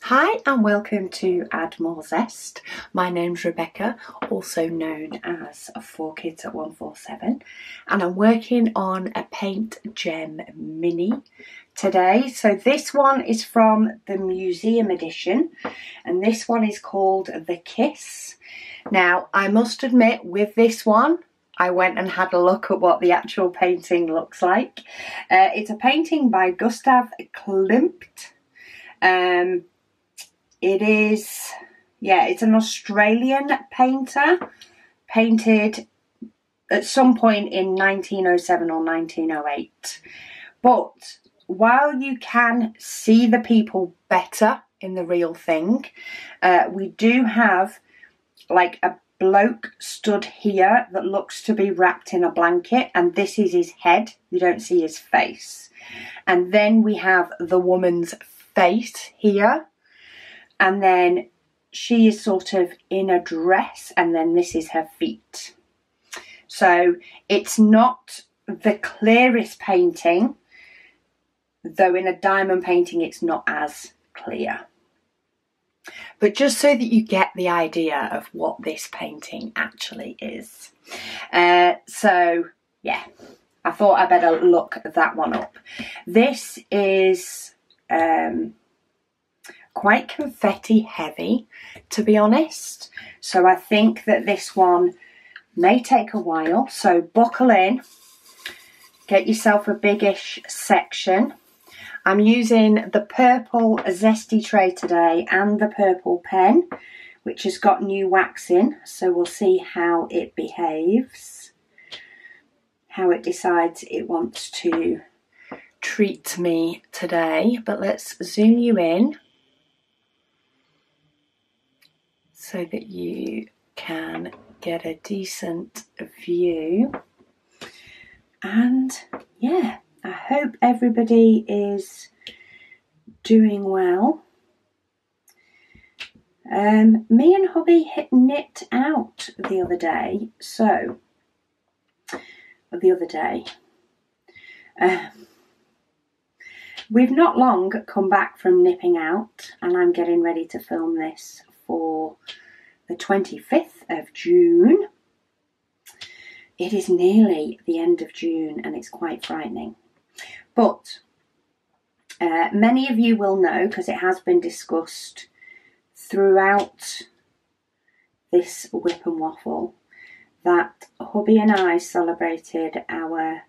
Hi and welcome to Add More Zest. My name's Rebecca, also known as 4Kids at 147, and I'm working on a Paint Gem Mini today. So this one is from the museum edition and this one is called The Kiss. Now I must admit, with this one I went and had a look at what the actual painting looks like. It's a painting by Gustav Klimt. It's an Australian painter, painted at some point in 1907 or 1908. But while you can see the people better in the real thing, we do have like a bloke stood here that looks to be wrapped in a blanket, and this is his head. You don't see his face. And then we have the woman's face here. And then she is sort of in a dress, and then this is her feet. So it's not the clearest painting, though in a diamond painting it's not as clear. But just so that you get the idea of what this painting actually is. So yeah, I thought I better look that one up. This is quite confetti heavy, to be honest, so I think that this one may take a while, so buckle in, get yourself a biggish section. I'm using the purple zesty tray today and the purple pen, which has got new wax in, so we'll see how it behaves, how it decides it wants to treat me today. But let's zoom you in so that you can get a decent view. And yeah, I hope everybody is doing well. Me and hubby knit out the other day, we've not long come back from nipping out, and I'm getting ready to film this for the 25th of June. It is nearly the end of June and it's quite frightening. But many of you will know, because it has been discussed throughout this Whip and Waffle, that hubby and I celebrated our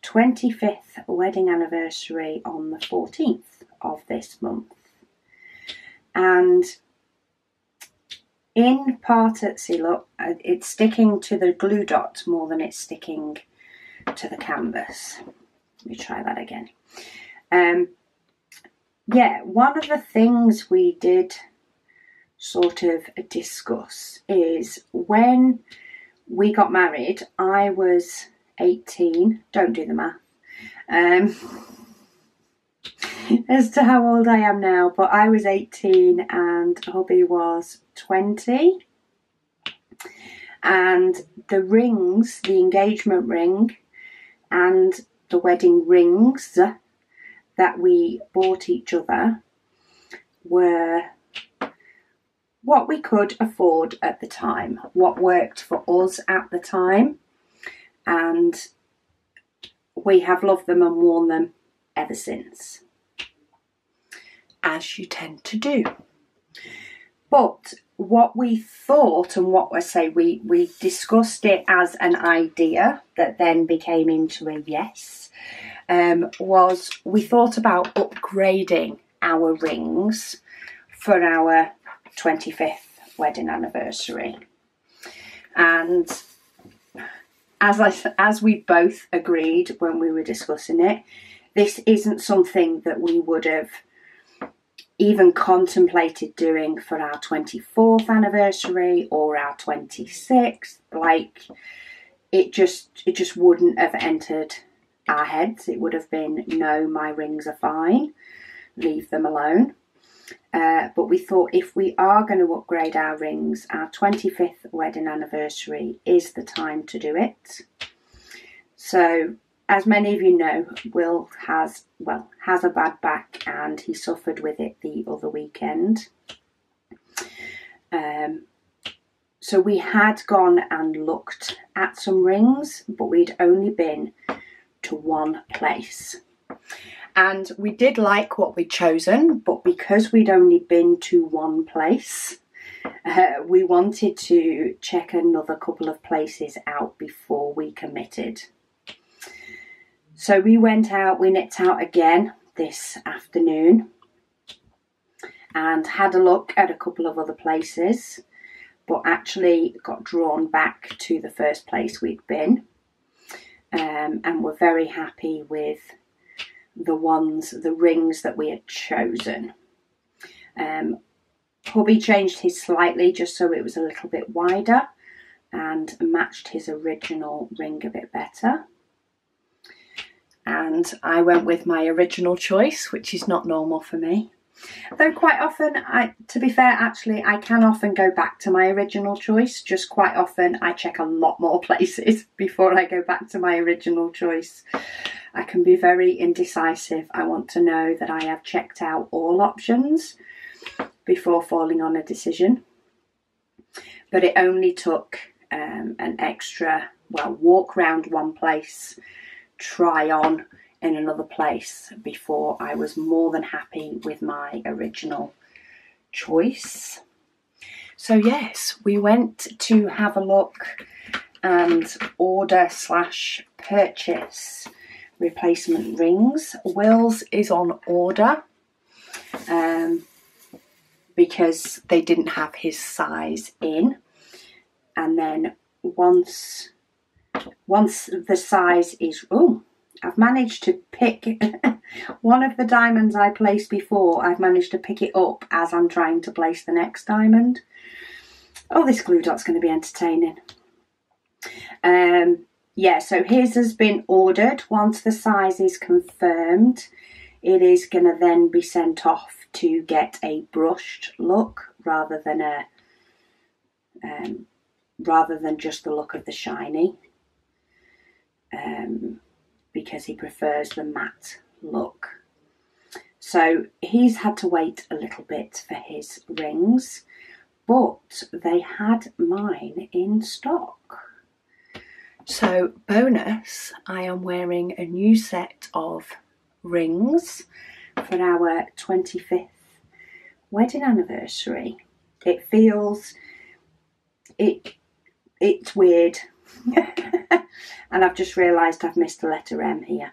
25th wedding anniversary on the 14th of this month. And in part, see look, it's sticking to the glue dot more than it's sticking to the canvas. Let me try that again. Yeah, one of the things we did sort of discuss is when we got married, I was 18, don't do the math, as to how old I am now, but I was 18 and hubby was 20. And the rings, the engagement ring and the wedding rings that we bought each other were what we could afford at the time, what worked for us at the time, and we have loved them and worn them ever since, as you tend to do. But what we thought, and what I say, we discussed it as an idea that then became into a yes, was we thought about upgrading our rings for our 25th wedding anniversary. And as we both agreed when we were discussing it, this isn't something that we would have even contemplated doing for our 24th anniversary or our 26th. Like, it just wouldn't have entered our heads. It would have been, no, my rings are fine, leave them alone. But we thought, if we are going to upgrade our rings, our 25th wedding anniversary is the time to do it. So as many of you know, Will has a bad back, and he suffered with it the other weekend. So we had gone and looked at some rings, but we'd only been to one place. And we did like what we'd chosen, but because we'd only been to one place, we wanted to check another couple of places out before we committed. So we went out, we nipped out again this afternoon and had a look at a couple of other places, but actually got drawn back to the first place we'd been, and were very happy with the rings that we had chosen. Hubby changed his slightly just so it was a little bit wider and matched his original ring a bit better. And I went with my original choice, which is not normal for me. Though quite often, to be fair, actually, I can often go back to my original choice. Just quite often, I check a lot more places before I go back to my original choice. I can be very indecisive. I want to know that I have checked out all options before falling on a decision. But it only took an extra, walk round one place, try on in another place before I was more than happy with my original choice. So yes, we went to have a look and order/purchase replacement rings. Will's is on order because they didn't have his size in, and then once the size is, I've managed to pick one of the diamonds I placed before. I've managed to pick it up as I'm trying to place the next diamond. Oh, this glue dot's going to be entertaining. Yeah, so his has been ordered. Once the size is confirmed, it is going to then be sent off to get a brushed look rather than just the look of the shiny. Because he prefers the matte look. So he's had to wait a little bit for his rings, but they had mine in stock. So bonus, I am wearing a new set of rings for our 25th wedding anniversary. It feels, it's weird. And I've just realised I've missed the letter M here.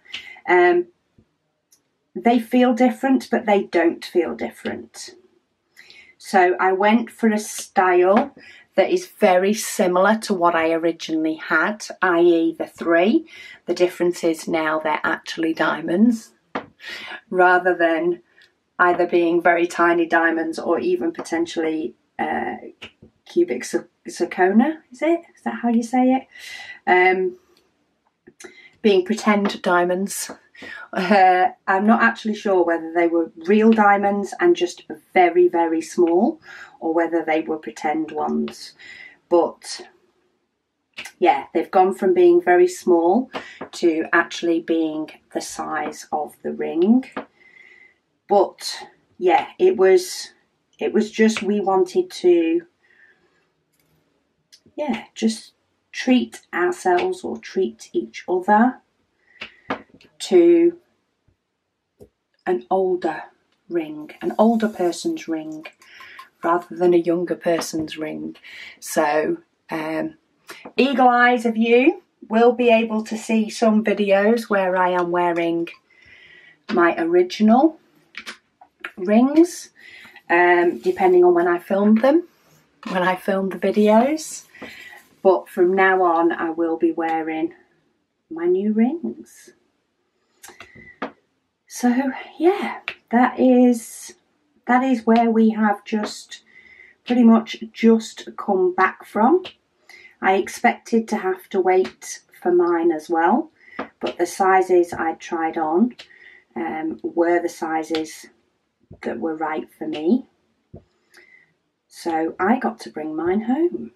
They feel different, but they don't feel different. So I went for a style that is very similar to what I originally had, i.e. the 3. The difference is now they're actually diamonds, rather than either being very tiny diamonds or even potentially cubic zirconia, is it? Is that how you say it? Being pretend diamonds. I'm not actually sure whether they were real diamonds and just very, very small, or whether they were pretend ones. But yeah, they've gone from being very small to actually being the size of the ring. But yeah, it was just, we wanted to, yeah, just treat ourselves or treat each other to an older ring, an older person's ring, rather than a younger person's ring. So eagle eyes of you will be able to see some videos where I am wearing my original rings, depending on when I filmed them, when I filmed the videos. But from now on, I will be wearing my new rings. So yeah, that is where we have just pretty much just come back from. I expected to have to wait for mine as well, but the sizes I tried on were the sizes that were right for me. So I got to bring mine home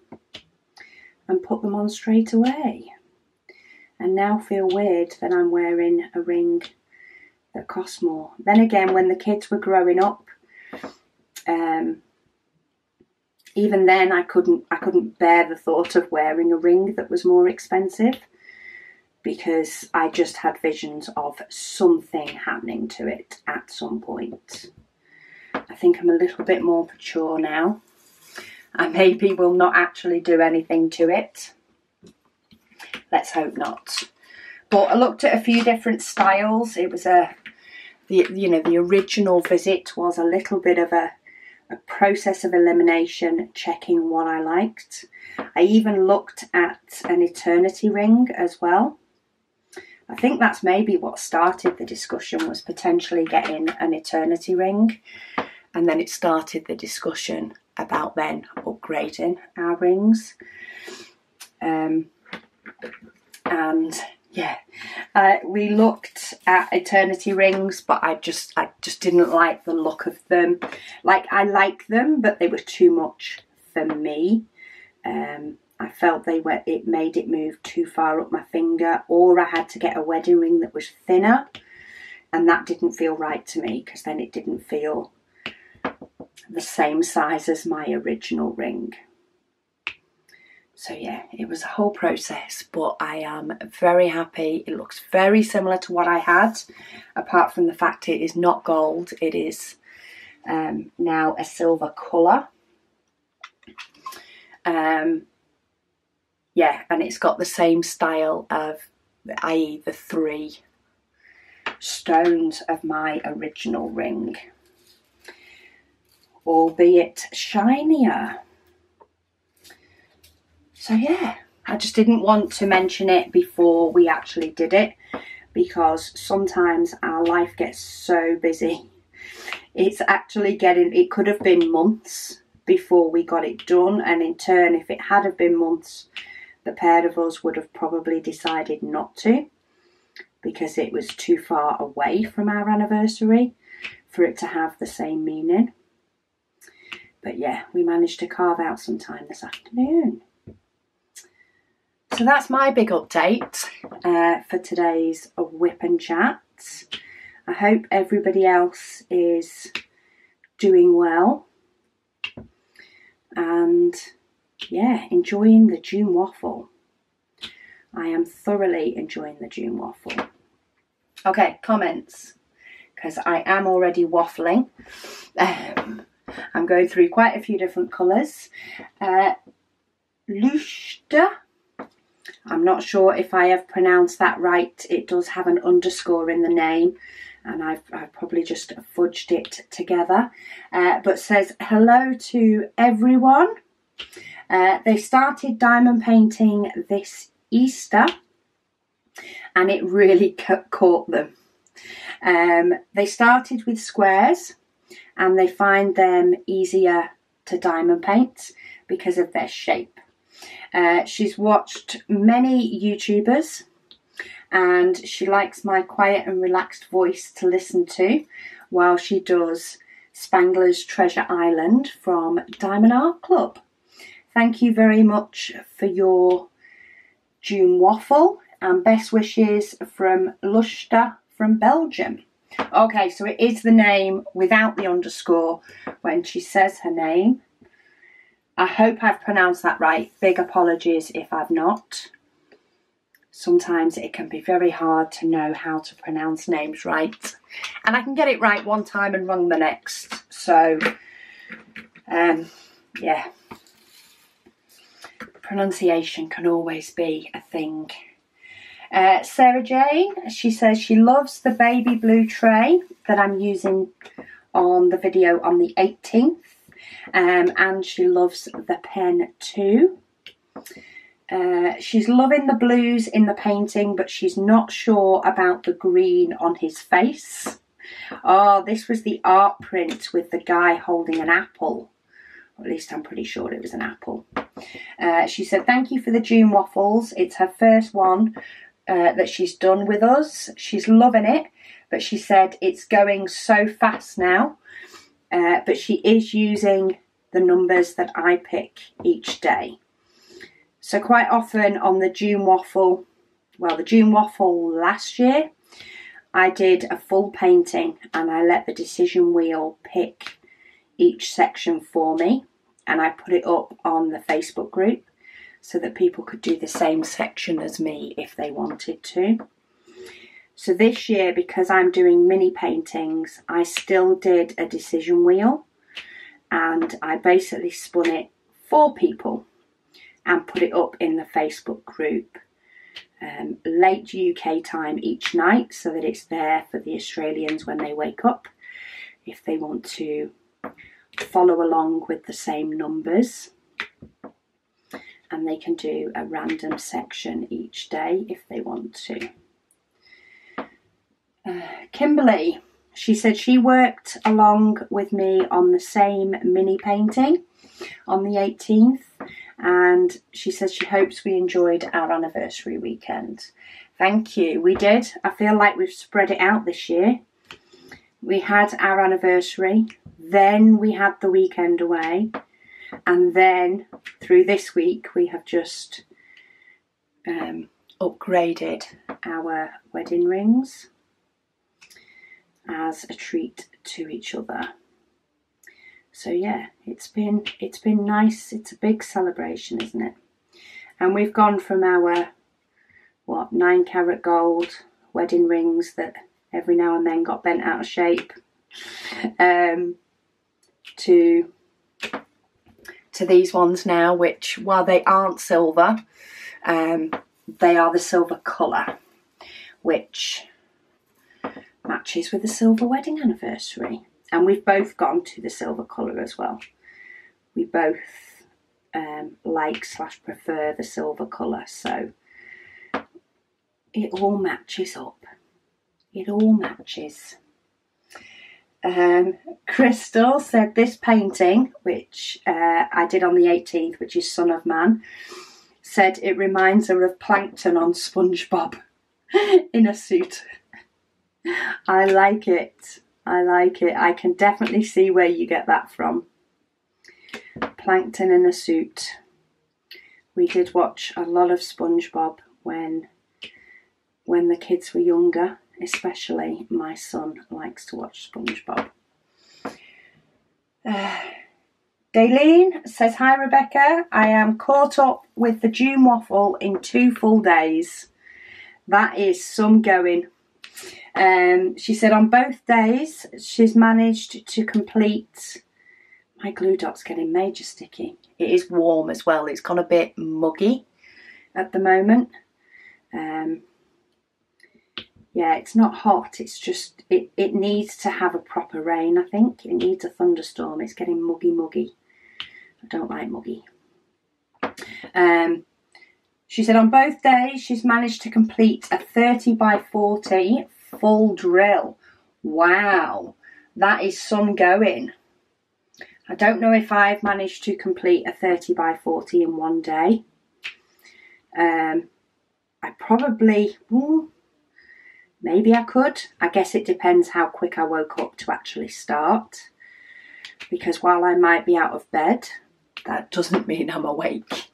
and put them on straight away. and now feel weird that I'm wearing a ring that costs more. Then again, when the kids were growing up, even then I couldn't bear the thought of wearing a ring that was more expensive, because I just had visions of something happening to it at some point. I think I'm a little bit more mature now. I maybe will not actually do anything to it. Let's hope not. But I looked at a few different styles. It was the original visit was a little bit of a process of elimination, checking what I liked. I even looked at an eternity ring as well. I think that's maybe what started the discussion, was potentially getting an eternity ring. And then it started the discussion about then upgrading our rings. And yeah, we looked at eternity rings, but I just didn't like the look of them. Like, I like them, but they were too much for me. I felt it made it move too far up my finger, or I had to get a wedding ring that was thinner, and that didn't feel right to me, because then it didn't feel the same size as my original ring. So yeah, it was a whole process, but I am very happy. It looks very similar to what I had, apart from the fact it is not gold. It is now a silver colour. Yeah, and it's got the same style of, i.e. the 3 stones of my original ring, albeit shinier. So yeah, I just didn't want to mention it before we actually did it, because sometimes our life gets so busy. It's actually it could have been months before we got it done, and in turn, if it had have been months, the pair of us would have probably decided not to, because it was too far away from our anniversary for it to have the same meaning. But yeah, we managed to carve out some time this afternoon. So that's my big update for today's Whip and Chat. I hope everybody else is doing well and yeah, enjoying the June Waffle. I am thoroughly enjoying the June Waffle. Okay, comments, because I am already waffling. I'm going through quite a few different colours. Lushta, I'm not sure if I have pronounced that right. It does have an underscore in the name, and I've probably just fudged it together. But says, hello to everyone. They started diamond painting this Easter, and it really caught them. They started with squares, and they find them easier to diamond paint because of their shape. She's watched many YouTubers, and she likes my quiet and relaxed voice to listen to while she does Spangler's Treasure Island from Diamond Art Club. Thank you very much for your June Waffle, and best wishes from Lushta from Belgium. Okay, so it is the name without the underscore when she says her name. I hope I've pronounced that right. Big apologies if I've not. Sometimes it can be very hard to know how to pronounce names right. And I can get it right one time and wrong the next. So, yeah. Pronunciation can always be a thing. Sarah Jane, she says she loves the baby blue tray that I'm using on the video on the 18th. And she loves the pen too. She's loving the blues in the painting, but she's not sure about the green on his face. Oh, this was the art print with the guy holding an apple. Or at least I'm pretty sure it was an apple. She said, thank you for the June Waffles. It's her first one that she's done with us. She's loving it, but she said it's going so fast now. But she is using the numbers that I pick each day. So quite often on the June Waffle, the June Waffle last year, I did a full painting and I let the decision wheel pick each section for me, and I put it up on the Facebook group so that people could do the same section as me if they wanted to. So this year, because I'm doing mini paintings, I still did a decision wheel, and I basically spun it for people and put it up in the Facebook group late UK time each night, so that it's there for the Australians when they wake up, if they want to follow along with the same numbers, and they can do a random section each day if they want to. Kimberly, she said she worked along with me on the same mini painting on the 18th, and she says she hopes we enjoyed our anniversary weekend. Thank you, we did. I feel like we've spread it out this year. We had our anniversary, then we had the weekend away, and then through this week we have just upgraded our wedding rings as a treat to each other. So yeah, it's been nice. It's a big celebration, isn't it? And we've gone from our 9-carat gold wedding rings that every now and then got bent out of shape, to these ones now, which, while they aren't silver, they are the silver colour, which matches with the silver wedding anniversary. And we've both gone to the silver colour as well. We both like/prefer the silver colour, so it all matches up. It all matches. Crystal said this painting, which I did on the 18th, which is Son of Man, said it reminds her of Plankton on SpongeBob in a suit. I like it. I like it. I can definitely see where you get that from. Plankton in a suit. We did watch a lot of SpongeBob when the kids were younger. Especially my son likes to watch SpongeBob. Daleen says, hi Rebecca, I am caught up with the June Waffle in 2 full days. That is some going. She said on both days she's managed to complete... My glue dot's getting major sticky. It is warm as well. It's gone a bit muggy at the moment. Yeah, it's not hot, it's just, it needs to have a proper rain, I think. It needs a thunderstorm. It's getting muggy. I don't like muggy. She said on both days she's managed to complete a 30 by 40 full drill. Wow, that is some going. I don't know if I've managed to complete a 30 by 40 in one day. I probably... maybe I could. I guess it depends how quick I woke up to actually start. Because while I might be out of bed, that doesn't mean I'm awake.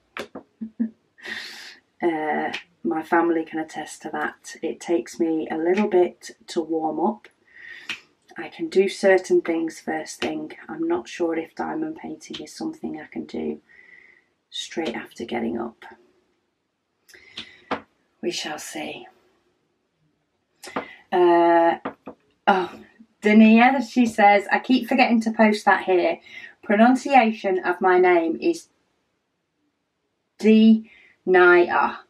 My family can attest to that. It takes me a little bit to warm up. I can do certain things first thing. I'm not sure if diamond painting is something I can do straight after getting up. We shall see. Dania, she says, I keep forgetting to post that here. Pronunciation of my name is Denia.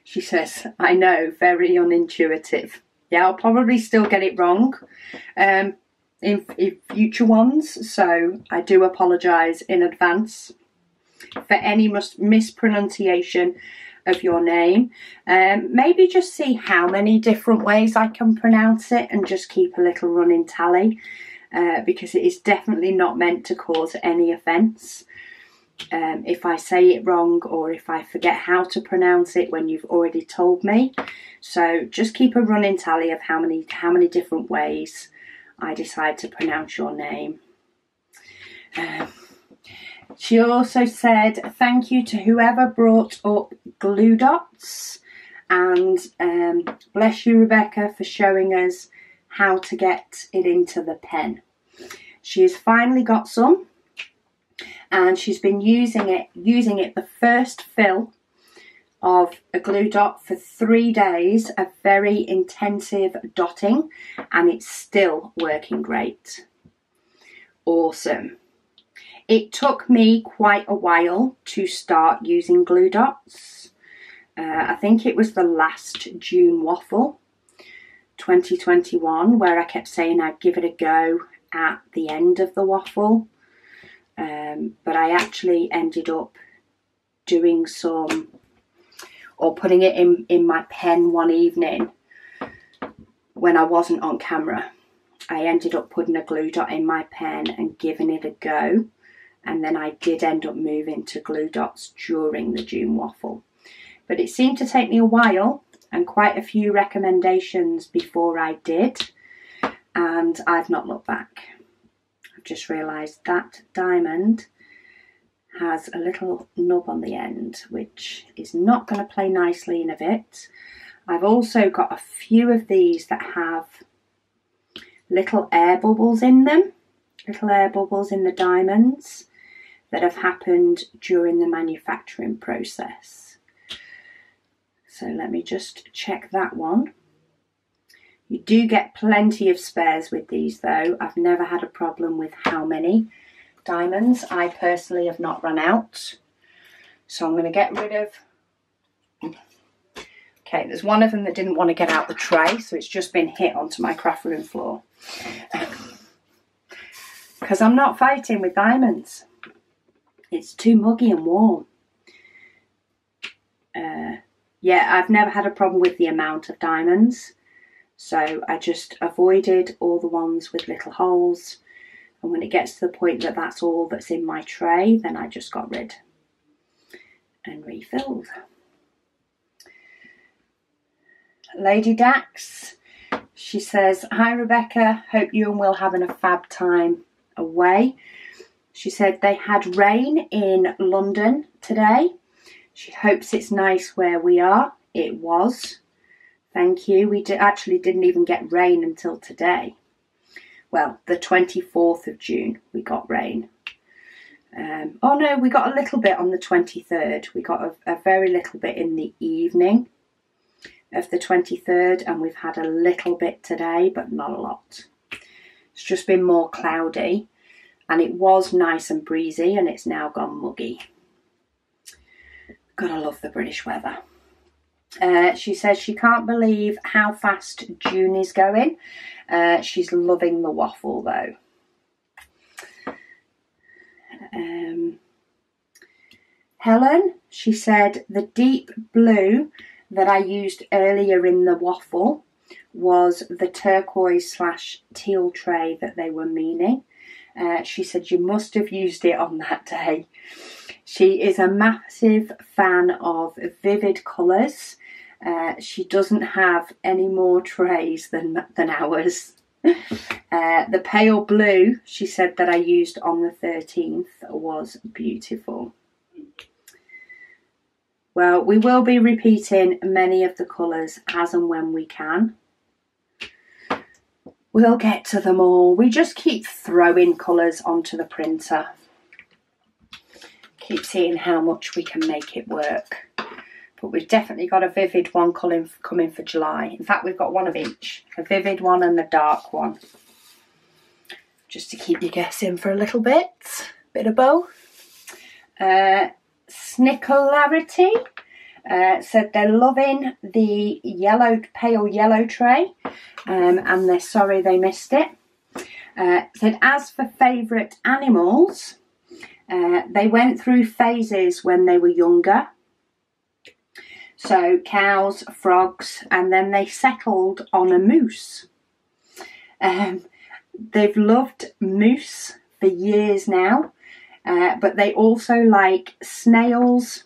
She says, I know, very unintuitive. Yeah, I'll probably still get it wrong in future ones, so I do apologise in advance for any mispronunciation of your name. Maybe just see how many different ways I can pronounce it and just keep a little running tally, because it is definitely not meant to cause any offence. If I say it wrong or if I forget how to pronounce it when you've already told me. So just keep a running tally of how many different ways I decide to pronounce your name. She also said, thank you to whoever brought up glue dots And bless you, Rebecca, for showing us how to get it into the pen. She has finally got some, and she's been using it the first fill of a glue dot for 3 days of very intensive dotting, and it's still working great. Awesome. It took me quite a while to start using glue dots. I think it was the last June Waffle 2021 where I kept saying I'd give it a go at the end of the waffle, but I actually ended up doing some, or putting it in my pen one evening when I wasn't on camera. I ended up putting a glue dot in my pen and giving it a go, and then I did end up moving to glue dots during the June Waffle. But it seemed to take me a while and quite a few recommendations before I did, and I've not looked back. I've just realised that diamond has a little nub on the end, which is not going to play nicely in a bit. I've also got a few of these that have little air bubbles in them, little air bubbles in the diamonds that have happened during the manufacturing process. So let me just check that one. You do get plenty of spares with these though. I've never had a problem with how many diamonds. I personally have not run out. So I'm going to get rid of... Okay, there's one of them that didn't want to get out the tray, so it's just been hit onto my craft room floor. Because I'm not fighting with diamonds. It's too muggy and warm. Yeah, I've never had a problem with the amount of diamonds. So I just avoided all the ones with little holes. And when it gets to the point that that's all that's in my tray, then I just got rid and refilled. Lady Dax, she says, "Hi Rebecca, hope you and Will having a fab time away." She said they had rain in London today. She hopes it's nice where we are. It was. Thank you. We actually didn't even get rain until today. Well, the 24th of June we got rain. Oh no, we got a little bit on the 23rd. We got a very little bit in the evening of the 23rd, and we've had a little bit today, but not a lot. It's just been more cloudy, and it was nice and breezy, and it's now gone muggy. Gotta love the British weather. She says she can't believe how fast June is going. She's loving the waffle though. Helen, she said the deep blue that I used earlier in the waffle was the turquoise / teal tray that they were meaning. She said you must have used it on that day. She is a massive fan of vivid colours. She doesn't have any more trays than ours. The pale blue, she said, that I used on the 13th was beautiful. Well, we will be repeating many of the colours as and when we can. We'll get to them all. We just keep throwing colours onto the printer. Keep seeing how much we can make it work. But we've definitely got a vivid one coming for July. In fact, we've got one of each. A vivid one and a dark one. Just to keep you guessing for a little bit. Bit of both. Snickolarity said they're loving the pale yellow tray. And they're sorry they missed it. Said as for favourite animals, they went through phases when they were younger. So cows, frogs, and then they settled on a moose. They've loved moose for years now, but they also like snails,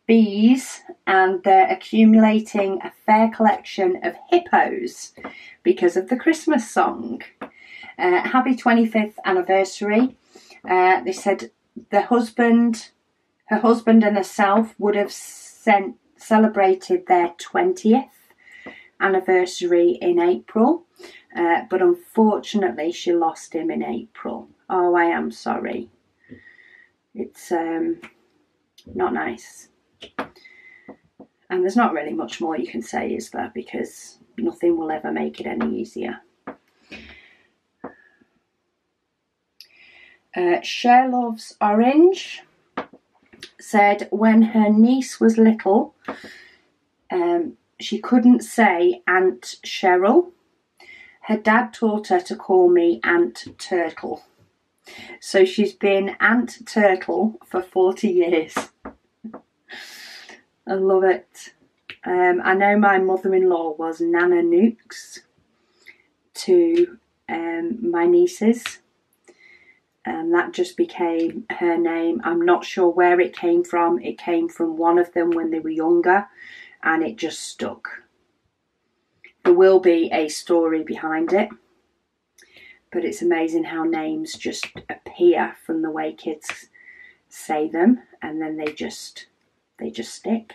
bees, and they're accumulating a fair collection of hippos because of the Christmas song. Happy 25th anniversary. They said her husband and herself would have celebrated their 20th anniversary in April, but unfortunately she lost him in April. Oh, I am sorry. It's not nice. And there's not really much more you can say, is there? Because nothing will ever make it any easier. Cher Loves Orange said when her niece was little, she couldn't say Aunt Cheryl. Her dad taught her to call me Aunt Turtle. So she's been Aunt Turtle for 40 years. I love it. I know my mother-in-law was Nana Nukes to my nieces. And that just became her name. I'm not sure where it came from. It came from one of them when they were younger, and it just stuck. There will be a story behind it, but it's amazing how names just appear from the way kids say them, and then they just stick.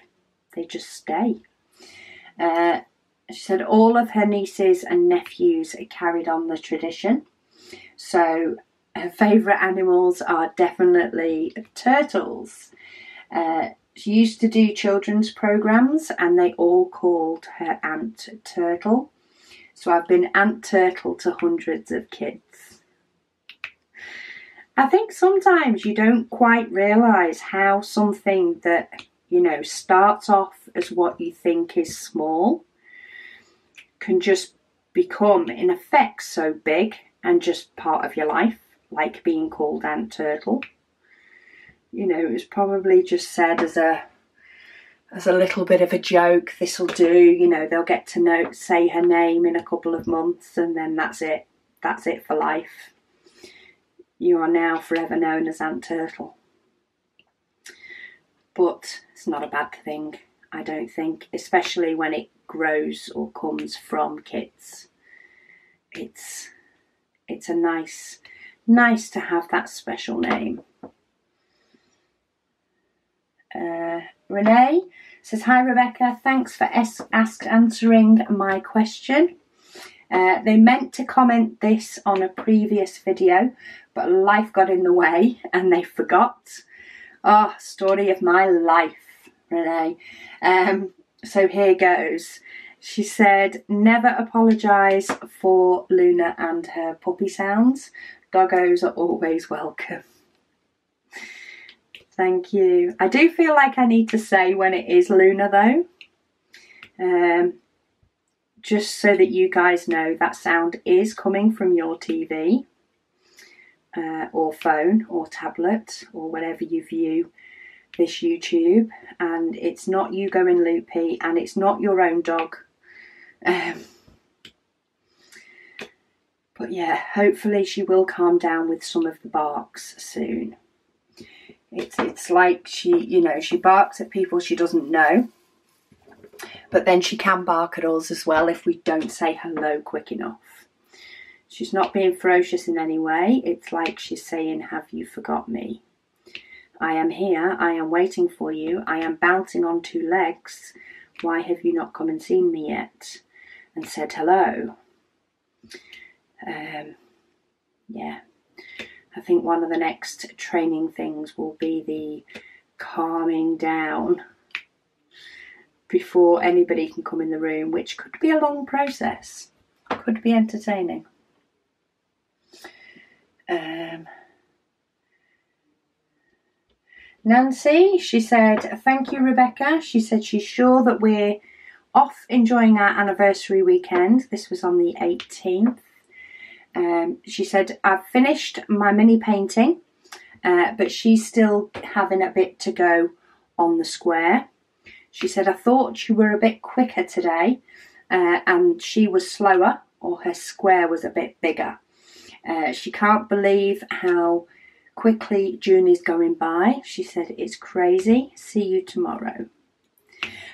They just stay. She said all of her nieces and nephews carried on the tradition. So her favourite animals are definitely turtles. She used to do children's programmes and they all called her Aunt Turtle. So I've been Aunt Turtle to hundreds of kids. I think sometimes you don't quite realise how something that, you know, starts off as what you think is small can just become, in effect, so big and just part of your life. Like being called Aunt Turtle. You know, it was probably just said as a little bit of a joke. This'll do, you know, they'll get to say her name in a couple of months and then that's it. That's it for life. You are now forever known as Aunt Turtle. But it's not a bad thing, I don't think, especially when it grows or comes from kids. It's a nice to have that special name. Renee says, hi Rebecca, thanks for answering my question. They meant to comment this on a previous video, but life got in the way and they forgot. Oh, story of my life, Renee. So here goes. She said, never apologise for Luna and her puppy sounds. Doggos are always welcome. Thank you. I do feel like I need to say when it is Luna though. Just so that you guys know that sound is coming from your TV or phone or tablet or wherever you view this YouTube. And it's not you going loopy and it's not your own dog. But yeah, hopefully she will calm down with some of the barks soon. It's like she barks at people she doesn't know. But then she can bark at us as well if we don't say hello quick enough. She's not being ferocious in any way. It's like she's saying, have you forgot me? I am here. I am waiting for you. I am bouncing on two legs. Why have you not come and seen me yet? And said hello. Yeah, I think one of the next training things will be the calming down before anybody can come in the room, which could be a long process, could be entertaining. Nancy, she said, thank you Rebecca. She said she's sure that we're off enjoying our anniversary weekend. This was on the 18th. She said, I've finished my mini painting, but she's still having a bit to go on the square. She said, I thought you were a bit quicker today, and she was slower, or her square was a bit bigger. She can't believe how quickly June is going by. She said, it's crazy. See you tomorrow.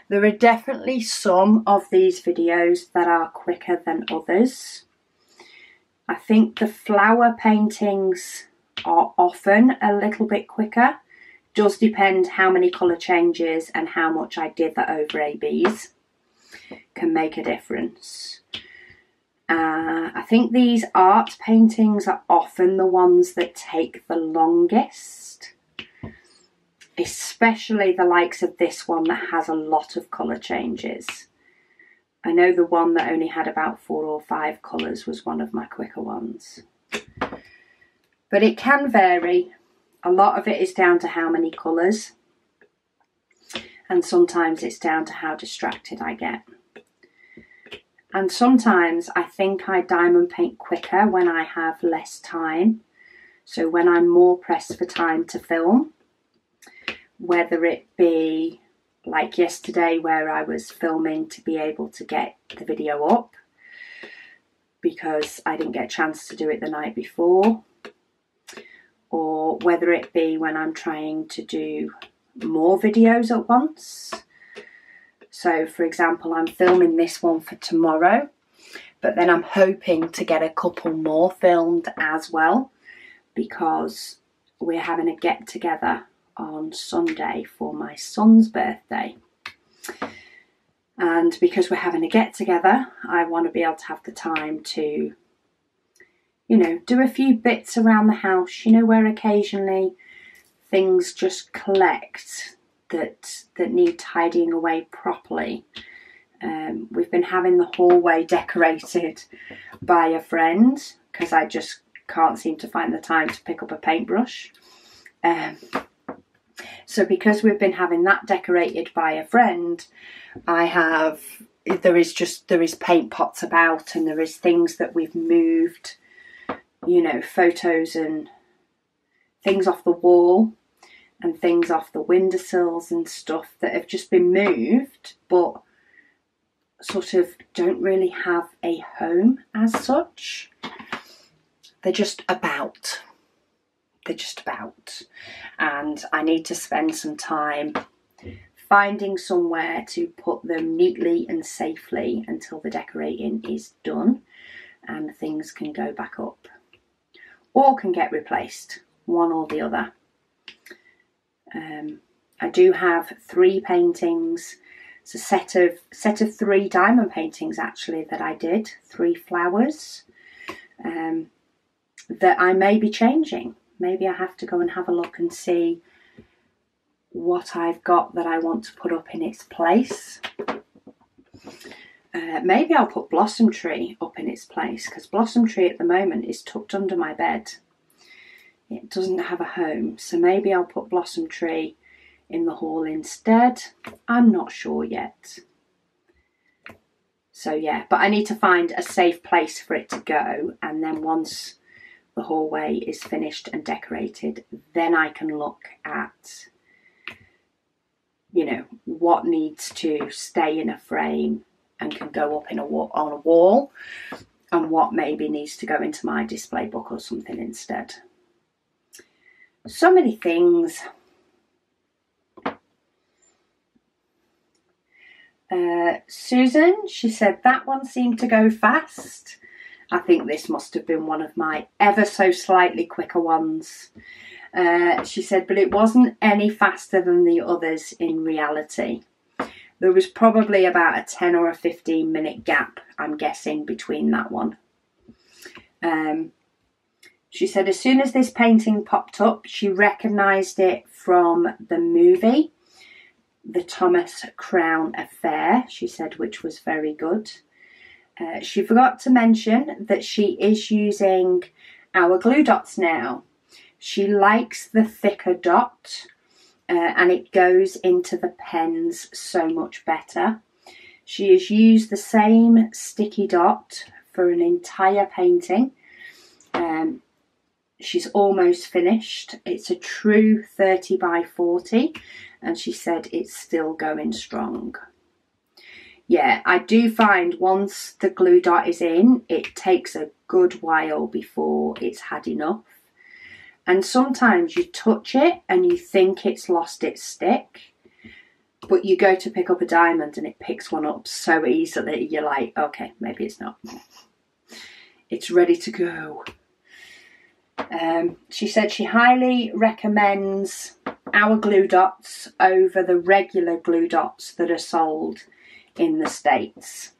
There are definitely some of these videos that are quicker than others. I think the flower paintings are often a little bit quicker does depend how many colour changes and how much I dither over ABs can make a difference. I think these art paintings are often the ones that take the longest, especially the likes of this one that has a lot of colour changes. I know the one that only had about 4 or 5 colours was one of my quicker ones. But it can vary. A lot of it is down to how many colours, and sometimes it's down to how distracted I get. And sometimes I think I diamond paint quicker when I have less time. So when I'm more pressed for time to film, whether it be like yesterday where I was filming to be able to get the video up because I didn't get a chance to do it the night before, or whether it be when I'm trying to do more videos at once. So for example, I'm filming this one for tomorrow, but then I'm hoping to get a couple more filmed as well because we're having a get together on Sunday for my son's birthday. And because we're having a get together, I want to be able to have the time to, you know, do a few bits around the house, you know, where occasionally things just collect that need tidying away properly. We've been having the hallway decorated by a friend because I just can't seem to find the time to pick up a paintbrush. So because we've been having that decorated by a friend, there is paint pots about, and there is things that we've moved, you know, photos and things off the wall and things off the windowsills and stuff that have just been moved but sort of don't really have a home as such. They're just about. And I need to spend some time finding somewhere to put them neatly and safely until the decorating is done and things can go back up or can get replaced, one or the other. I do have 3 paintings. It's a set of 3 diamond paintings actually that I did, 3 flowers that I may be changing. Maybe I have to go and have a look and see what I've got that I want to put up in its place. Maybe I'll put Blossom Tree up in its place because Blossom Tree at the moment is tucked under my bed. It doesn't have a home, so maybe I'll put Blossom Tree in the hall instead. I'm not sure yet. So yeah, but I need to find a safe place for it to go, and then once the hallway is finished and decorated, then I can look at, you know, what needs to stay in a frame and can go up on a wall, and what maybe needs to go into my display book or something instead. So many things. Susan, she said that one seemed to go fast. I think this must have been one of my ever so slightly quicker ones. She said, but it wasn't any faster than the others in reality. There was probably about a 10 or a 15 minute gap, I'm guessing, between that one. She said as soon as this painting popped up, she recognised it from the movie, The Thomas Crown Affair, she said, which was very good. She forgot to mention that she is using our glue dots now. She likes the thicker dot and it goes into the pens so much better. She has used the same sticky dot for an entire painting. She's almost finished. It's a true 30 by 40 and she said it's still going strong. Yeah, I do find once the glue dot is in, it takes a good while before it's had enough. And sometimes you touch it and you think it's lost its stick, but you go to pick up a diamond and it picks one up so easily, you're like, okay, maybe it's not. It's ready to go. She said she highly recommends our glue dots over the regular glue dots that are sold in the States.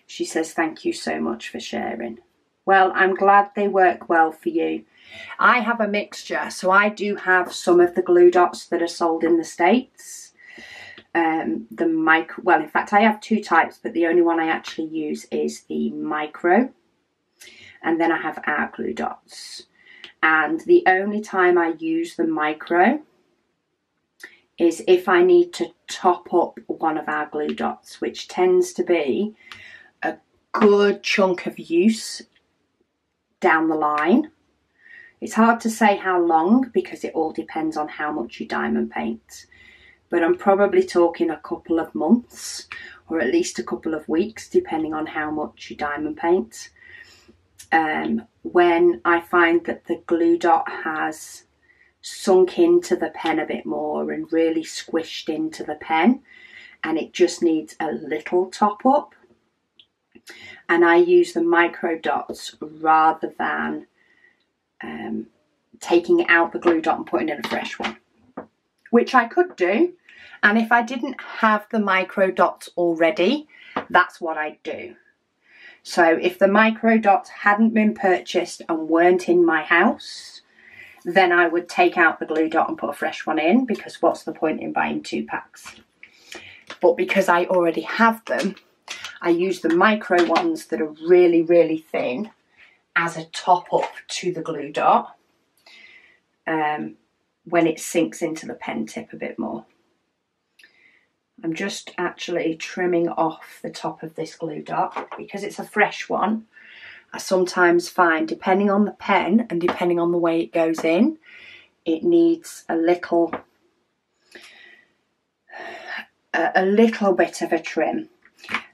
She says, thank you so much for sharing. Well, I'm glad they work well for you. I have a mixture, so I do have some of the glue dots that are sold in the States. Well, in fact, I have two types, but the only one I actually use is the micro. And then I have our glue dots. And the only time I use the micro is if I need to top up one of our glue dots, which tends to be a good chunk of use down the line. It's hard to say how long because it all depends on how much you diamond paint. But I'm probably talking a couple of months or at least a couple of weeks, depending on how much you diamond paint. When I find that the glue dot has sunk into the pen a bit more and really squished into the pen and it just needs a little top up, and I use the micro dots rather than taking out the glue dot and putting in a fresh one, which I could do. And if I didn't have the micro dots already, that's what I'd do. So if the micro dots hadn't been purchased and weren't in my house, then I would take out the glue dot and put a fresh one in, because what's the point in buying 2 packs? But because I already have them, I use the micro ones that are really, really thin as a top up to the glue dot when it sinks into the pen tip a bit more. I'm just actually trimming off the top of this glue dot because it's a fresh one. I sometimes find, depending on the pen and depending on the way it goes in, it needs a little bit of a trim.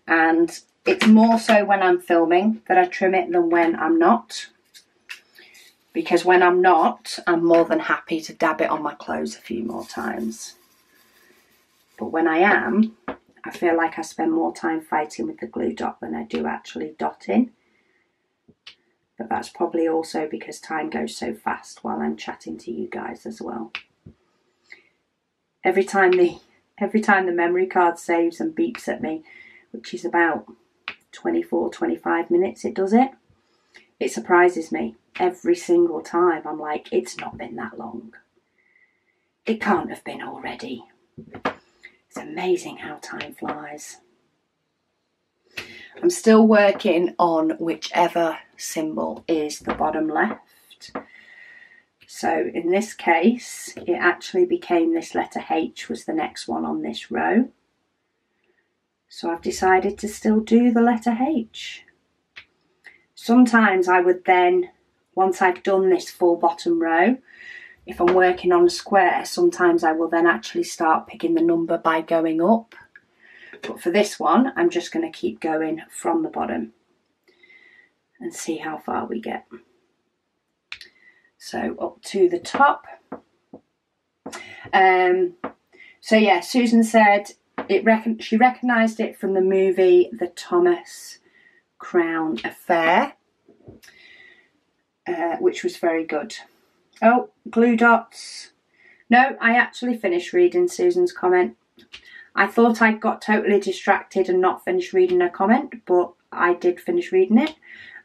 And it's more so when I'm filming that I trim it than when I'm not. Because when I'm not, I'm more than happy to dab it on my clothes a few more times. But when I am, I feel like I spend more time fighting with the glue dot than I do actually dotting. But that's probably also because time goes so fast while I'm chatting to you guys as well. Every time the memory card saves and beeps at me, which is about 24, 25 minutes it does it, it surprises me. Every single time I'm like, it's not been that long. It can't have been already. It's amazing how time flies. I'm still working on whichever symbol is the bottom left. So in this case, it actually became this letter H was the next one on this row. So I've decided to still do the letter H. Sometimes I would then, once I've done this full bottom row, if I'm working on a square, sometimes I will then actually start picking the number by going up. But for this one, I'm just going to keep going from the bottom and see how far we get. So up to the top. So yeah, Susan said she recognised it from the movie The Thomas Crown Affair, which was very good. Oh, glue dots. No, I actually finished reading Susan's comment. I thought I got totally distracted and not finished reading her comment, but I did finish reading it.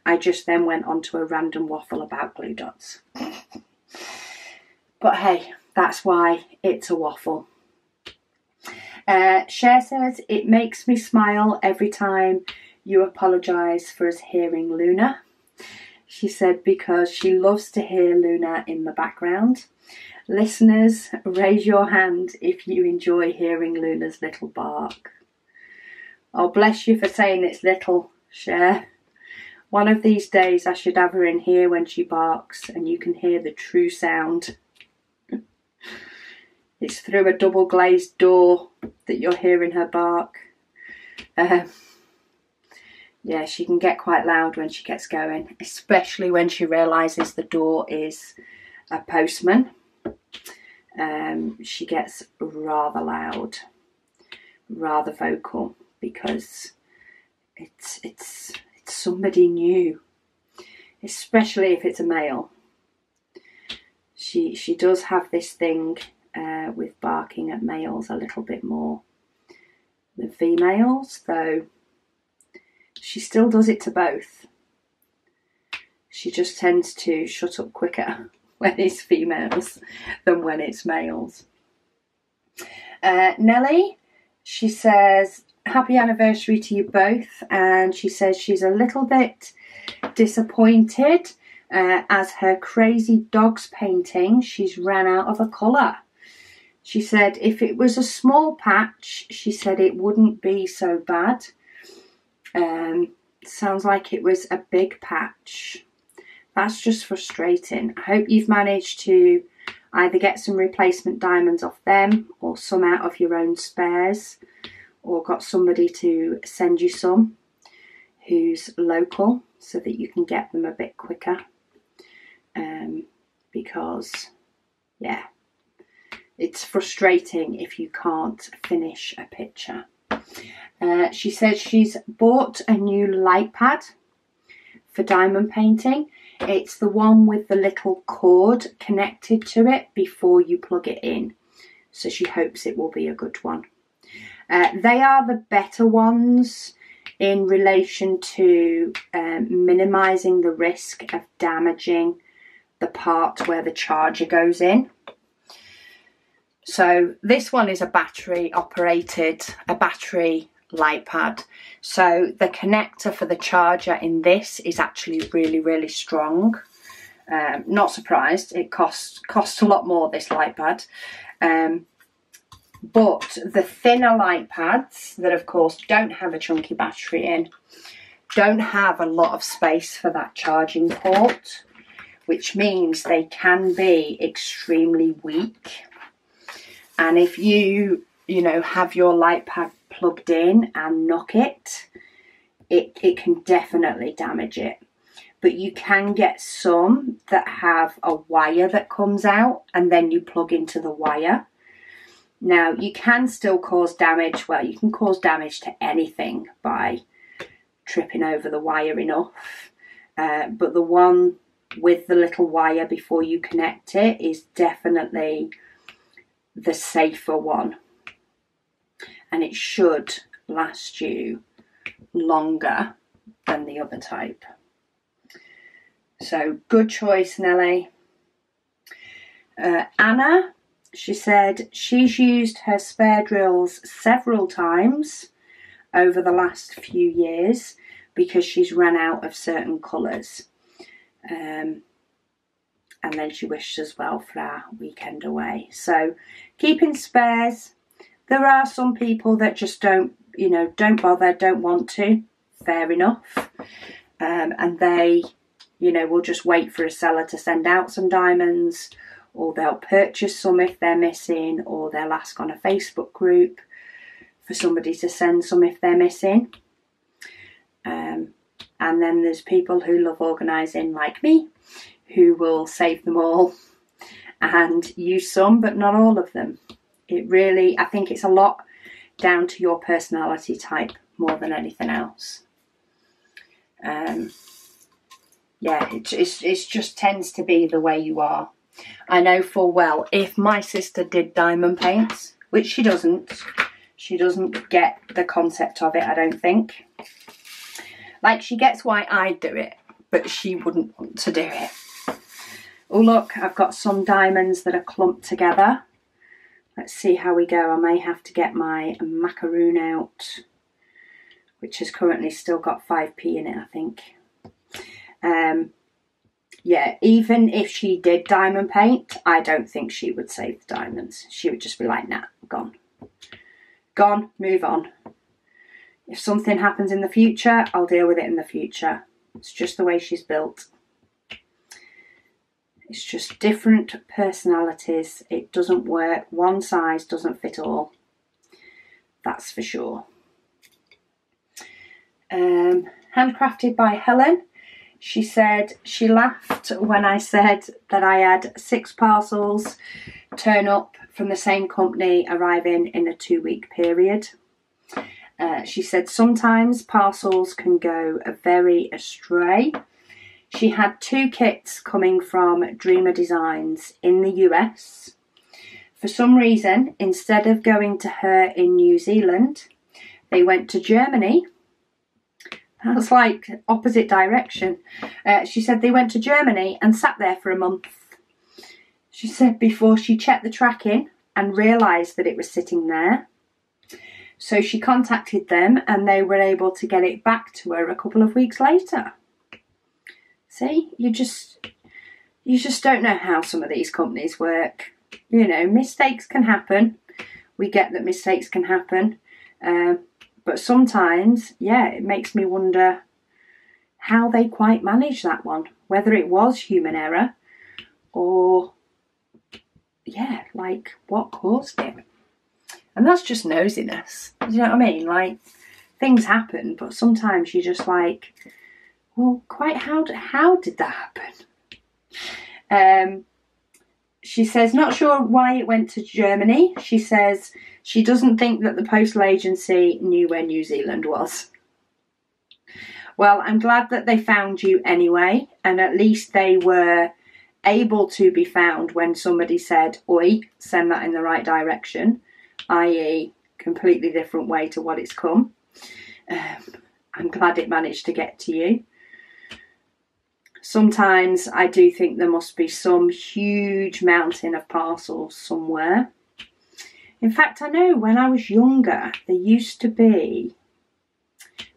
I just then went on to a random waffle about glue dots. But hey, that's why it's a waffle. Cher says, it makes me smile every time you apologise for us hearing Luna. She said because she loves to hear Luna in the background. Listeners, raise your hand if you enjoy hearing Luna's little bark. Oh, bless you for saying it's little, Cher. One of these days I should have her in here when she barks and you can hear the true sound. It's through a double glazed door that you're hearing her bark. Yeah, she can get quite loud when she gets going, especially when she realises the door is a postman. She gets rather loud, rather vocal, because it's somebody new, especially if it's a male. She does have this thing with barking at males a little bit more than females, though she still does it to both. She just tends to shut up quicker when it's females than when it's males. Nellie, she says, happy anniversary to you both, and she says she's a little bit disappointed as her crazy dogs painting, she's ran out of a colour. She said if it was a small patch, she said it wouldn't be so bad. Sounds like it was a big patch. That's just frustrating. I hope you've managed to either get some replacement diamonds off them or some out of your own spares, or got somebody to send you some who's local so that you can get them a bit quicker. Because, yeah, it's frustrating if you can't finish a picture. She says she's bought a new light pad for diamond painting. It's the one with the little cord connected to it before you plug it in. So she hopes it will be a good one. They are the better ones in relation to minimising the risk of damaging the part where the charger goes in. So this one is a battery light pad. So the connector for the charger in this is actually really, really strong. Not surprised, it costs a lot more, this light pad. But the thinner light pads that of course don't have a chunky battery in, don't have a lot of space for that charging port, which means they can be extremely weak. And if you have your light pad plugged in and knock it, it can definitely damage it. But you can get some that have a wire that comes out and then you plug into the wire. Now, you can still cause damage. Well, you can cause damage to anything by tripping over the wire enough. But the one with the little wire before you connect it is definitely the safer one. And it should last you longer than the other type. So, good choice, Nellie. Anna, she said she's used her spare drills several times over the last few years because she's run out of certain colours. And then she wished us well for our weekend away. So keeping spares. There are some people that just don't bother, don't want to. Fair enough. And they, will just wait for a seller to send out some diamonds, or they'll purchase some if they're missing, or they'll ask on a Facebook group for somebody to send some if they're missing. And then there's people who love organising like me, who will save them all and use some, but not all of them. I think it's a lot down to your personality type more than anything else. It just tends to be the way you are. I know full well, if my sister did diamond paints, which she doesn't get the concept of it, I don't think. Like, she gets why I do it, but she wouldn't want to do it. Oh look, I've got some diamonds that are clumped together. Let's see how we go. I may have to get my macaroon out, which has currently still got 5p in it, I think. Yeah, even if she did diamond paint, I don't think she would save the diamonds. She would just be like, nah, gone. Gone, move on. If something happens in the future, I'll deal with it in the future. It's just the way she's built. It's just different personalities. It doesn't work. One size doesn't fit all. That's for sure. Handcrafted by Helen. She said she laughed when I said that I had 6 parcels turn up from the same company arriving in a 2-week period. She said sometimes parcels can go very astray. She had 2 kits coming from Dreamer Designs in the US. For some reason, instead of going to her in New Zealand, they went to Germany. That's like opposite direction. She said they went to Germany and sat there for a month. She said before she checked the tracking and realised that it was sitting there. So she contacted them and they were able to get it back to her a couple of weeks later. See, you just don't know how some of these companies work. You know, mistakes can happen. We get that mistakes can happen. But sometimes, yeah, it makes me wonder how they quite managed that one. Whether it was human error or, yeah, like what caused it. And that's just nosiness. Do you know what I mean? Like, things happen, but sometimes you're just like, well, quite how did that happen? She says, not sure why it went to Germany. She says she doesn't think that the postal agency knew where New Zealand was. Well, I'm glad that they found you anyway, and at least they were able to be found when somebody said, oi, send that in the right direction, i.e. completely different way to what it's come. I'm glad it managed to get to you. Sometimes I do think there must be some huge mountain of parcels somewhere. In fact, I know when I was younger, there used to be,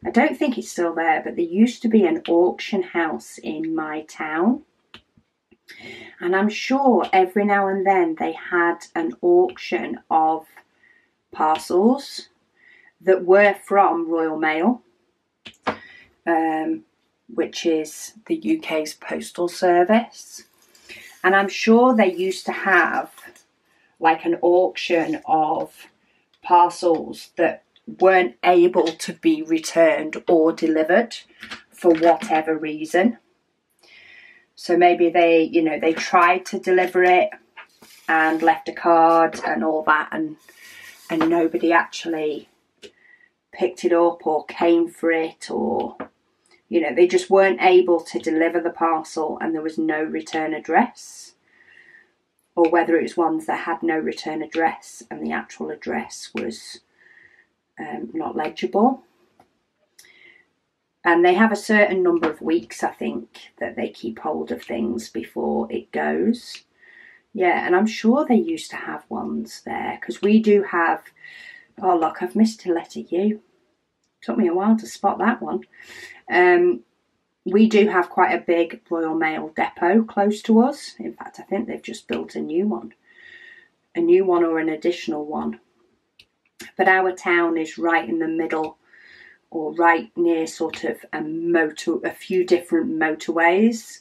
I don't think it's still there, but there used to be an auction house in my town. And I'm sure every now and then they had an auction of parcels that were from Royal Mail. Which is the UK's postal service. And I'm sure they used to have like an auction of parcels that weren't able to be returned or delivered for whatever reason. So maybe they tried to deliver it and left a card and all that, and nobody actually picked it up or came for it, or they just weren't able to deliver the parcel and there was no return address. Or whether it was ones that had no return address and the actual address was not legible. And they have a certain number of weeks, I think, that they keep hold of things before it goes. Yeah, and I'm sure they used to have ones there, because we do have... Oh, look, I've missed a letter U. Took me a while to spot that one. We do have quite a big Royal Mail depot close to us. In fact, I think they've just built a new one. A new one or an additional one. But our town is right in the middle, or right near sort of a few different motorways.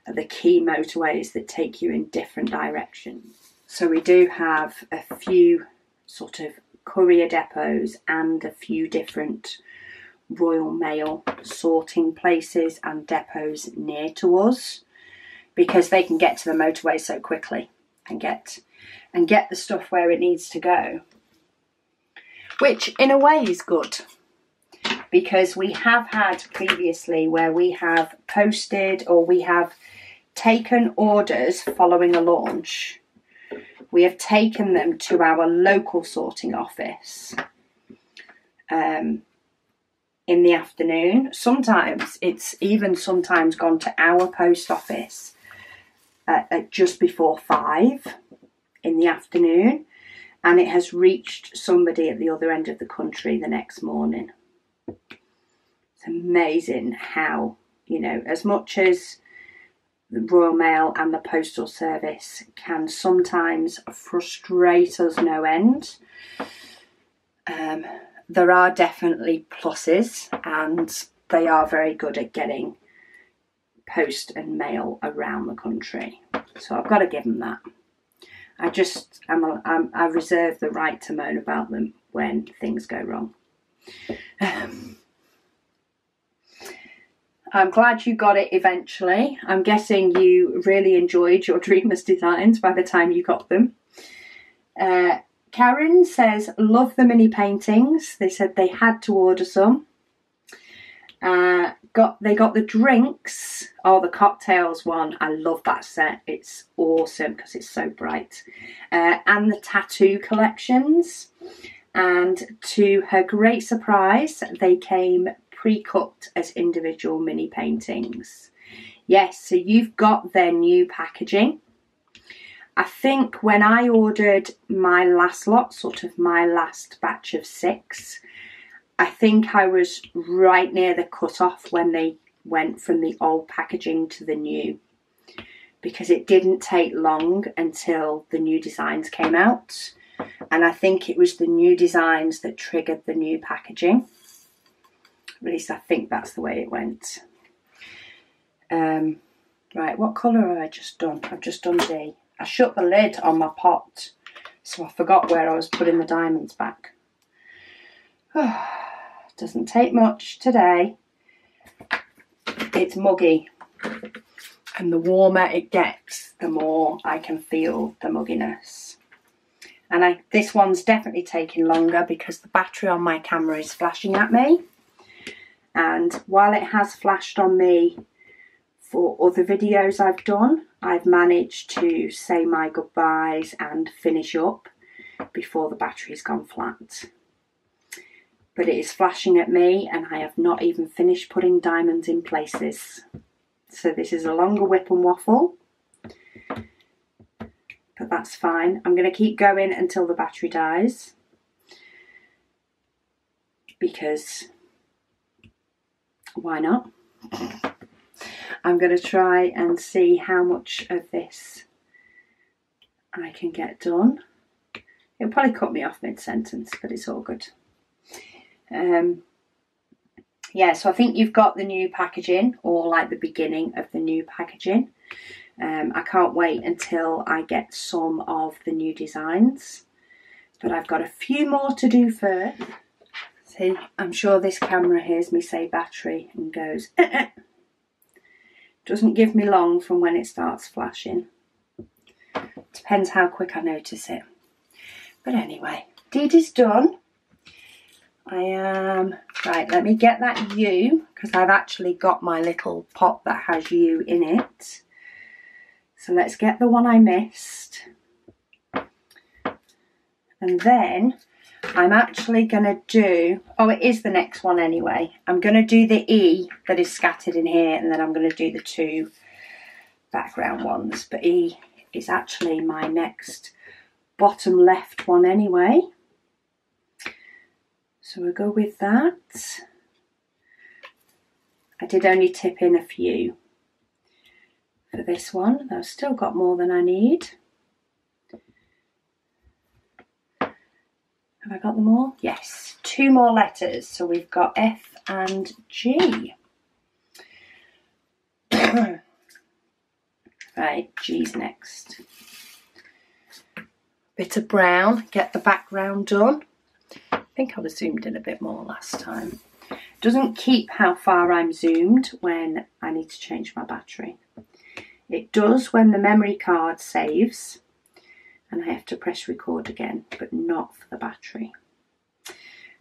The key motorways that take you in different directions. So we do have a few sort of courier depots and a few different Royal Mail sorting places and depots near to us, because they can get to the motorway so quickly and get the stuff where it needs to go, which in a way is good, because we have had previously where we have posted or we have taken orders following a launch. We have taken them to our local sorting office in the afternoon. Sometimes it's even gone to our post office at just before 5 in the afternoon, and it has reached somebody at the other end of the country the next morning. It's amazing how, as much as the Royal Mail and the Postal Service can sometimes frustrate us no end, there are definitely pluses, and they are very good at getting post and mail around the country. So I've got to give them that. I reserve the right to moan about them when things go wrong. I'm glad you got it eventually. I'm guessing you really enjoyed your Dreamers designs by the time you got them. Karen says, love the mini paintings. They said they had to order some. They got the drinks, the cocktails one. I love that set. It's awesome because it's so bright. And the tattoo collections. And to her great surprise, they came pre-cut as individual mini paintings. Yes, so you've got their new packaging. I think when I ordered my last lot, sort of my last batch of 6, I think I was right near the cut-off when they went from the old packaging to the new, because it didn't take long until the new designs came out, and I think it was the new designs that triggered the new packaging. At least I think that's the way it went. Right, what colour have I just done? I've just done D. I shut the lid on my pot, so I forgot where I was putting the diamonds back. Doesn't take much today. It's muggy, and the warmer it gets, the more I can feel the mugginess. And this one's definitely taking longer because the battery on my camera is flashing at me. And while it has flashed on me for other videos I've done, I've managed to say my goodbyes and finish up before the battery's gone flat. But it is flashing at me and I have not even finished putting diamonds in places. So this is a longer whip and waffle, but that's fine. I'm going to keep going until the battery dies, because why not? I'm going to try and see how much of this I can get done. It'll probably cut me off mid-sentence, but it's all good. Yeah, so I think you've got the new packaging, or like the beginning of the new packaging. I can't wait until I get some of the new designs, but I've got a few more to do first. See, I'm sure this camera hears me say battery and goes, Doesn't give me long from when it starts flashing. Depends how quick I notice it. But anyway, deed is done. Right, let me get that U, because I've actually got my little pot that has U in it. So let's get the one I missed. And then I'm actually going to do, it is the next one anyway. I'm going to do the E that is scattered in here, and then I'm going to do the 2 background ones. But E is actually my next bottom left one anyway. So we'll go with that. I did only tip in a few for this one. I've still got more than I need. Have I got them all? Yes, 2 more letters. So we've got F and G. Right, G's next. Bit of brown, get the background done. I think I was zoomed in a bit more last time. Doesn't keep how far I'm zoomed when I need to change my battery. It does when the memory card saves and I have to press record again, but not for the battery.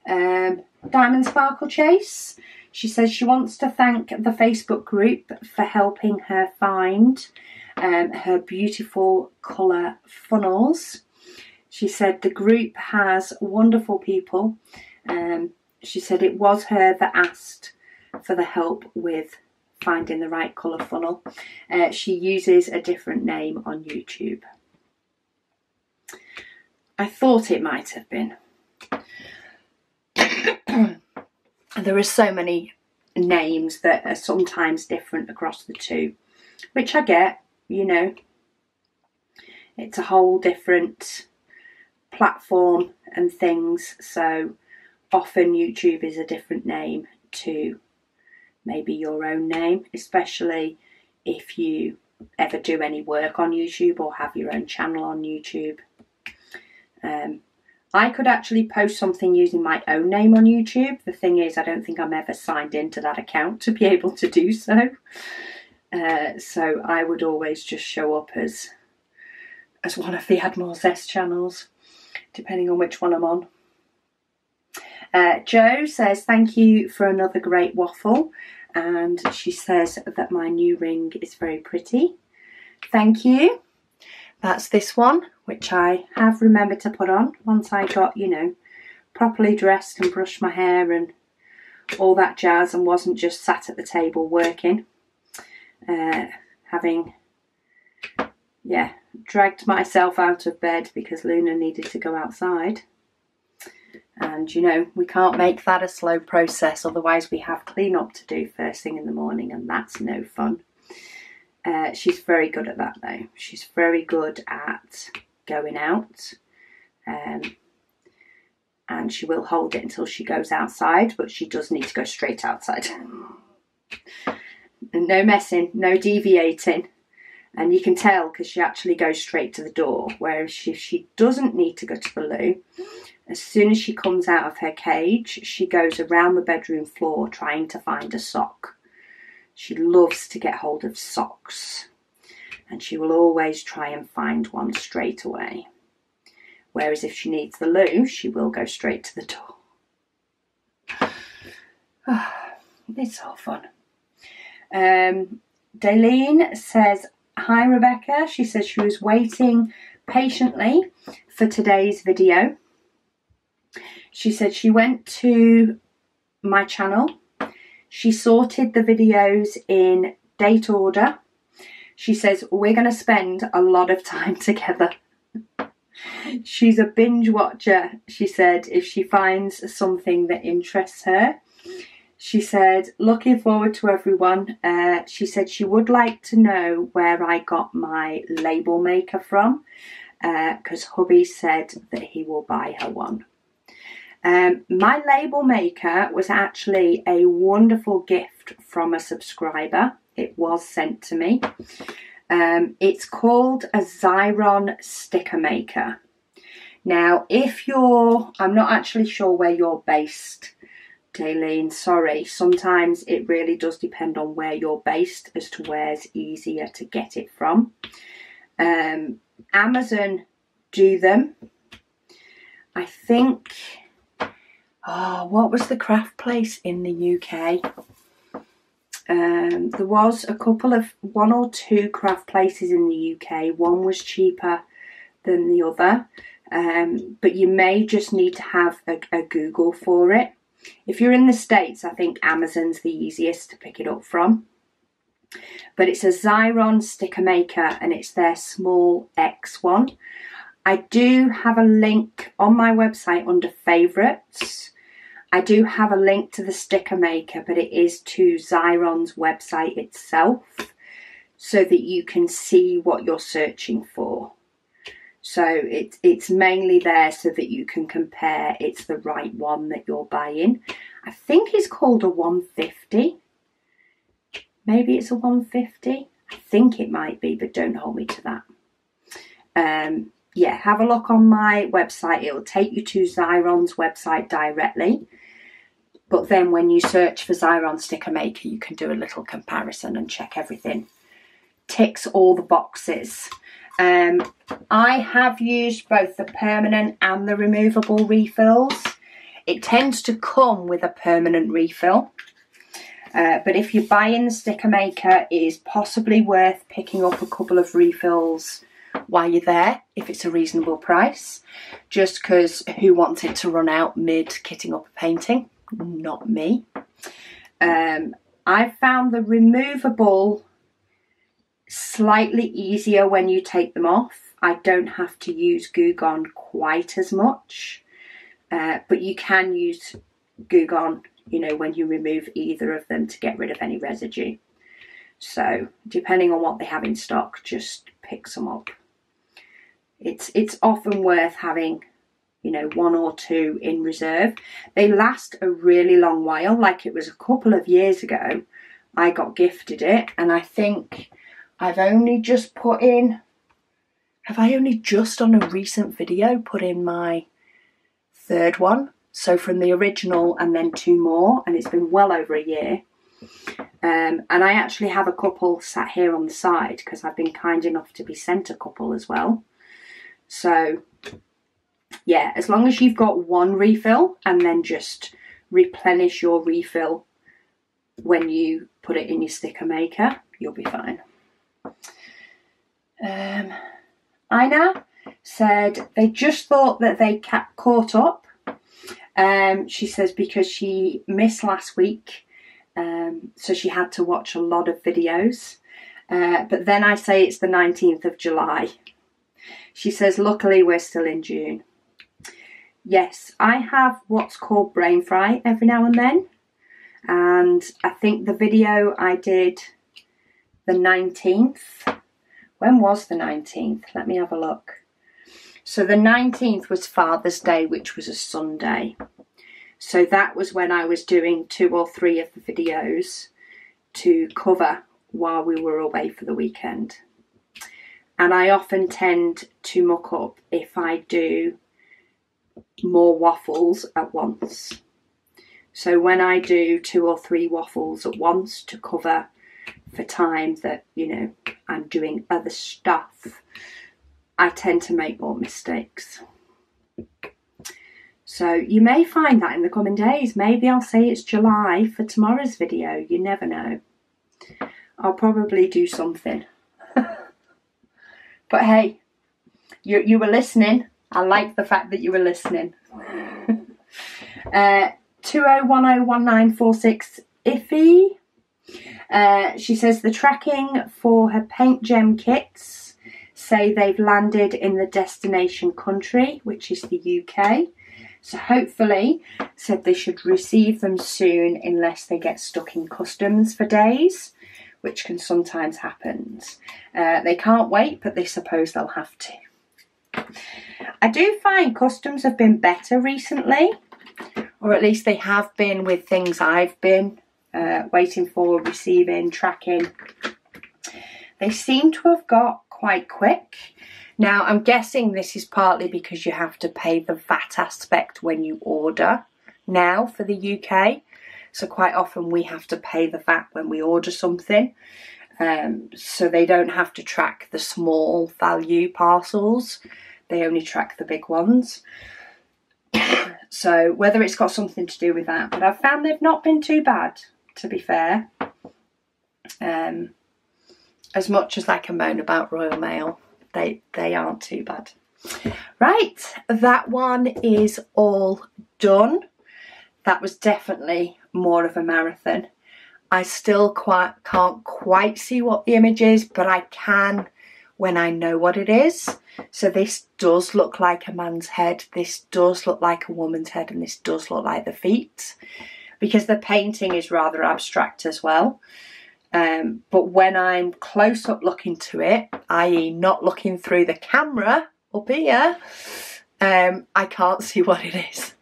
Diamond Sparkle Chase. She says she wants to thank the Facebook group for helping her find her beautiful colour funnels. She said the group has wonderful people. She said it was her that asked for the help with finding the right colour funnel. She uses a different name on YouTube. I thought it might have been. There are so many names that are sometimes different across the two, which I get, you know. It's a whole different platform and things, so often YouTube is a different name to maybe your own name, especially if you ever do any work on YouTube or have your own channel on YouTube. I could actually post something using my own name on YouTube. The thing is, I don't think I'm ever signed into that account to be able to do so. So I would always just show up as one of the Add More Zest channels, depending on which one I'm on. Jo says, thank you for another great waffle. And she says that my new ring is very pretty. Thank you. That's this one, which I have remembered to put on once I got, you know, properly dressed and brushed my hair and all that jazz and wasn't just sat at the table working. Having, yeah, dragged myself out of bed because Luna needed to go outside. And, you know, we can't make that a slow process, otherwise we have clean up to do first thing in the morning, and that's no fun. She's very good at that, though. She's very good at going out. And she will hold it until she goes outside, but she does need to go straight outside. And no messing, no deviating. And you can tell because she actually goes straight to the door, whereas if she doesn't need to go to the loo, as soon as she comes out of her cage, she goes around the bedroom floor trying to find a sock. She loves to get hold of socks, and she will always try and find one straight away. Whereas if she needs the loo, she will go straight to the door. It's all fun. Daleen says, hi Rebecca. She says she was waiting patiently for today's video. She said she went to my channel. She sorted the videos in date order. She says, we're going to spend a lot of time together. She's a binge watcher, she said, if she finds something that interests her. She said, looking forward to everyone. She said she would like to know where I got my label maker from, because hubby said that he will buy her one. My label maker was actually a wonderful gift from a subscriber. It was sent to me. It's called a Xyron sticker maker. Now, I'm not actually sure where you're based, Daleen, sorry. Sometimes it really does depend on where you're based as to where's easier to get it from. Amazon do them. I think, what was the craft place in the UK? There was one or two craft places in the UK. One was cheaper than the other, but you may just need to have a Google for it. If you're in the States, I think Amazon's the easiest to pick it up from. But it's a Xyron sticker maker, and it's their small X one. I do have a link on my website under favourites. I do have a link to the sticker maker, but it is to Xyron's website itself, so that you can see what you're searching for. So it's mainly there so that you can compare it's the right one that you're buying. I think it's called a 150. Maybe it's a 150. I think it might be, but don't hold me to that. Yeah, have a look on my website. It'll take you to Xyron's website directly. But then when you search for Xyron sticker maker, you can do a little comparison and check everything ticks all the boxes. I have used both the permanent and the removable refills. It tends to come with a permanent refill. But if you're buying the sticker maker, it is possibly worth picking up a couple of refills while you're there, if it's a reasonable price. Just because who wants it to run out mid-kitting up a painting? Not me. I found the removable slightly easier when you take them off. I don't have to use Goo Gone quite as much, but you can use Goo Gone, you know, when you remove either of them to get rid of any residue. So depending on what they have in stock, just pick some up. It's often worth having, you know, one or two in reserve. They last a really long while. Like, it was a couple of years ago I got gifted it, and I think I've only just put in, have I only just on a recent video put in my third one? So from the original and then two more, and it's been well over a year. And I actually have a couple sat here on the side because I've been kind enough to be sent a couple as well. So yeah, as long as you've got one refill and then just replenish your refill when you put it in your sticker maker, you'll be fine. Ina said they just thought that they caught up. She says because she missed last week, so she had to watch a lot of videos. But then I say it's the 19th of July. She says, luckily we're still in June. Yes, I have what's called brain fry every now and then. And I think the video I did the 19th. When was the 19th? Let me have a look. So the 19th was Father's Day, which was a Sunday. So that was when I was doing 2 or 3 of the videos to cover while we were away for the weekend. And I often tend to muck up if I do more waffles at once. So when I do 2 or 3 waffles at once to cover for time that, you know, I'm doing other stuff, I tend to make more mistakes. So you may find that in the coming days. Maybe I'll say it's July for tomorrow's video. You never know. I'll probably do something. But hey, you were listening. I like the fact that you were listening. 20101946 Iffy. She says the tracking for her paint gem kits say they've landed in the destination country, which is the UK. So hopefully, said they should receive them soon unless they get stuck in customs for days, which can sometimes happen. They can't wait, but they suppose they'll have to. I do find customs have been better recently, or at least they have been with things I've been waiting for, receiving, tracking. They seem to have got quite quick. Now, I'm guessing this is partly because you have to pay the VAT aspect when you order now for the UK. So quite often we have to pay the VAT when we order something. So they don't have to track the small value parcels. They only track the big ones. So whether it's got something to do with that, but I've found they've not been too bad, to be fair. As much as I can moan about Royal Mail, they aren't too bad. Right, that one is all done. That was definitely more of a marathon. I still can't quite see what the image is, but I can when I know what it is. So this does look like a man's head, this does look like a woman's head, and this does look like the feet, because the painting is rather abstract as well. But when I'm close up looking to it, i.e. not looking through the camera up here, I can't see what it is.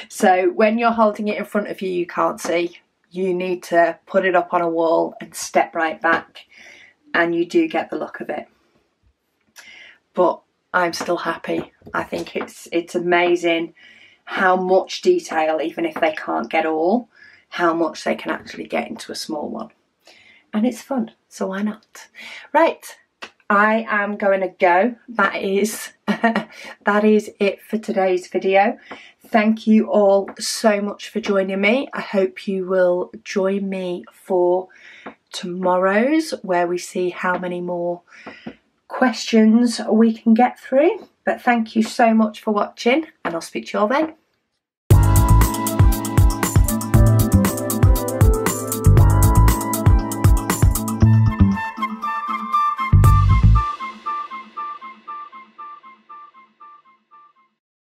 So when you're holding it in front of you, you can't see. You need to put it up on a wall and step right back, and you do get the look of it. But I'm still happy. I think it's amazing how much detail, even if they can't get all, how much they can actually get into a small one. And it's fun, so why not? Right, I am going to go. That is it for today's video. Thank you all so much for joining me. I hope you will join me for tomorrow's, where we see how many more questions we can get through. But thank you so much for watching, and I'll speak to you all then.